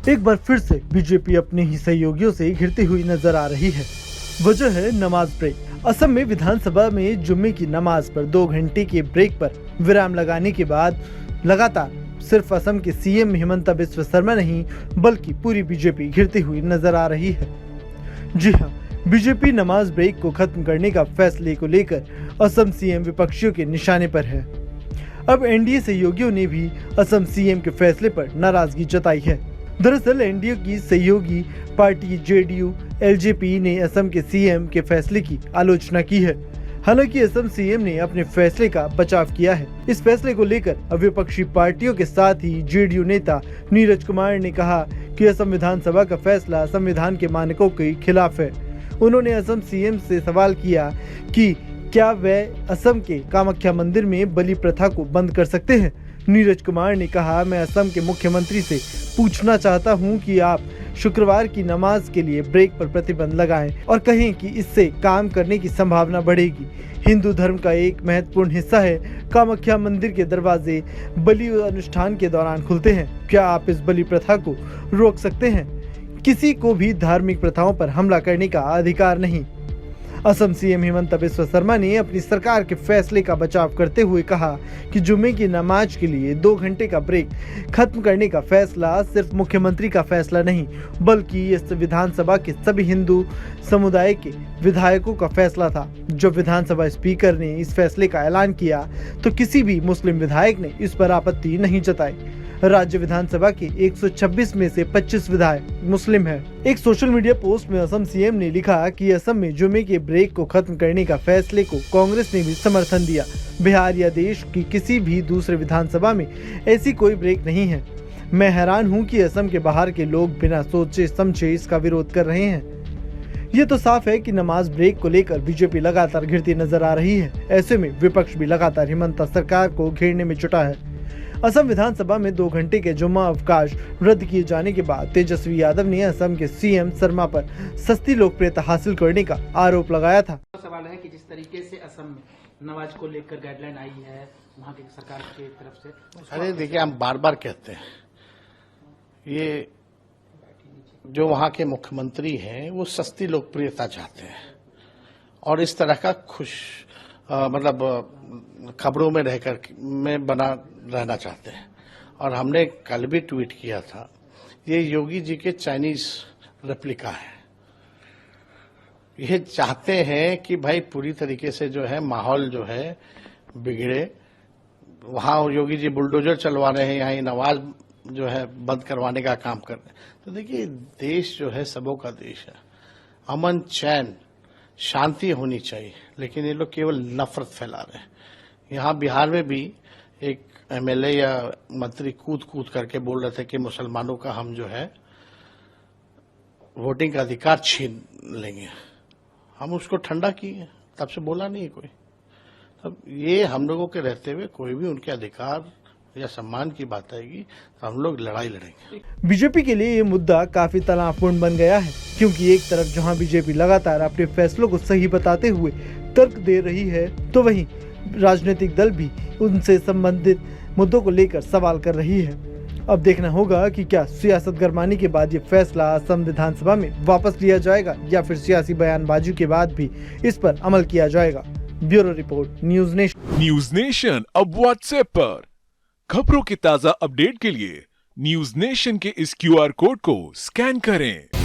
एक बार फिर से बीजेपी अपने ही सहयोगियों से घिरती हुई नजर आ रही है। वजह है नमाज ब्रेक। असम में विधानसभा में जुम्मे की नमाज पर 2 घंटे के ब्रेक पर विराम लगाने के बाद लगातार सिर्फ असम के सीएम हिमंता बिस्वा शर्मा नहीं बल्कि पूरी बीजेपी घिरती हुई नजर आ रही है। जी हाँ, बीजेपी नमाज ब्रेक को खत्म करने का फैसले को लेकर असम सीएम विपक्षियों के निशाने पर है। अब एनडीए सहयोगियों ने भी असम सीएम के फैसले पर नाराजगी जताई है। दरअसल एनडीए की सहयोगी पार्टी जेडीयू एलजेपी ने असम के सीएम के फैसले की आलोचना की है। हालांकि असम सीएम ने अपने फैसले का बचाव किया है। इस फैसले को लेकर विपक्षी पार्टियों के साथ ही जेडीयू नेता नीरज कुमार ने कहा कि असम विधानसभा का फैसला संविधान के मानकों के खिलाफ है। उन्होंने असम सीएम से सवाल किया कि क्या वह असम के कामाख्या मंदिर में बलि प्रथा को बंद कर सकते हैं। नीरज कुमार ने कहा, मैं असम के मुख्यमंत्री से पूछना चाहता हूं कि आप शुक्रवार की नमाज के लिए ब्रेक पर प्रतिबंध लगाएं और कहें कि इससे काम करने की संभावना बढ़ेगी। हिंदू धर्म का एक महत्वपूर्ण हिस्सा है। कामाख्या मंदिर के दरवाजे बलि अनुष्ठान के दौरान खुलते हैं। क्या आप इस बलि प्रथा को रोक सकते हैं? किसी को भी धार्मिक प्रथाओं पर हमला करने का अधिकार नहीं। असम सीएम हिमंता बिस्वा शर्मा ने अपनी सरकार के फैसले का बचाव करते हुए कहा कि जुम्मे की नमाज के लिए 2 घंटे का ब्रेक खत्म करने का फैसला सिर्फ मुख्यमंत्री का फैसला नहीं बल्कि इस विधानसभा के सभी हिंदू समुदाय के विधायकों का फैसला था। जब विधानसभा स्पीकर ने इस फैसले का ऐलान किया तो किसी भी मुस्लिम विधायक ने इस पर आपत्ति नहीं जताई। राज्य विधानसभा के 126 में से 25 विधायक मुस्लिम हैं। एक सोशल मीडिया पोस्ट में असम सीएम ने लिखा कि असम में जुम्मे के ब्रेक को खत्म करने का फैसले को कांग्रेस ने भी समर्थन दिया। बिहार या देश की किसी भी दूसरे विधानसभा में ऐसी कोई ब्रेक नहीं है। मैं हैरान हूँ कि असम के बाहर के लोग बिना सोचे समझे इसका विरोध कर रहे हैं। ये तो साफ है कि नमाज ब्रेक को लेकर बीजेपी लगातार घिरती नजर आ रही है। ऐसे में विपक्ष भी लगातार हिमंता सरकार को घेरने में जुटा है। असम विधानसभा में 2 घंटे के जुम्मा अवकाश रद्द किए जाने के बाद तेजस्वी यादव ने असम के सीएम शर्मा पर सस्ती लोकप्रियता हासिल करने का आरोप लगाया था। सवाल है कि जिस तरीके से असम में नमाज को लेकर गाइडलाइन आई है वहाँ की सरकार की तरफ से, अरे देखिए, हम बार बार कहते हैं ये जो वहाँ के मुख्यमंत्री हैं वो सस्ती लोकप्रियता चाहते हैं और इस तरह का मतलब खबरों में रहकर में बना रहना चाहते हैं। और हमने कल भी ट्वीट किया था, ये योगी जी के चाइनीज रेप्लिका है। ये चाहते हैं कि भाई पूरी तरीके से जो है माहौल जो है बिगड़े। वहां योगी जी बुलडोजर चलवा रहे हैं, यहाँ नमाज जो है बंद करवाने का काम कर रहे हैं। तो देखिए, देश जो है सबों का देश है। अमन चैन शांति होनी चाहिए, लेकिन ये लोग केवल नफरत फैला रहे हैं। यहाँ बिहार में भी एक एमएलए या मंत्री कूद करके बोल रहे थे कि मुसलमानों का हम जो है वोटिंग का अधिकार छीन लेंगे। हम उसको ठंडा किए, तब से बोला नहीं कोई। तब ये हम लोगों के रहते हुए कोई भी उनके अधिकार या सम्मान की बात आएगी तो हम लोग लड़ाई लड़ेंगे। बीजेपी के लिए ये मुद्दा काफी तनावपूर्ण बन गया है, क्योंकि एक तरफ जहां बीजेपी लगातार अपने फैसलों को सही बताते हुए तर्क दे रही है, तो वहीं राजनीतिक दल भी उनसे संबंधित मुद्दों को लेकर सवाल कर रही है। अब देखना होगा कि क्या सियासत गरमाने के बाद ये फैसला असम विधानसभा में वापस लिया जाएगा या फिर सियासी बयानबाजी के बाद भी इस पर अमल किया जाएगा। Bureau report, news nation. News nation अब व्हाट्सएप पर खबरों के ताजा अपडेट के लिए न्यूज नेशन के इस QR कोड को स्कैन करें।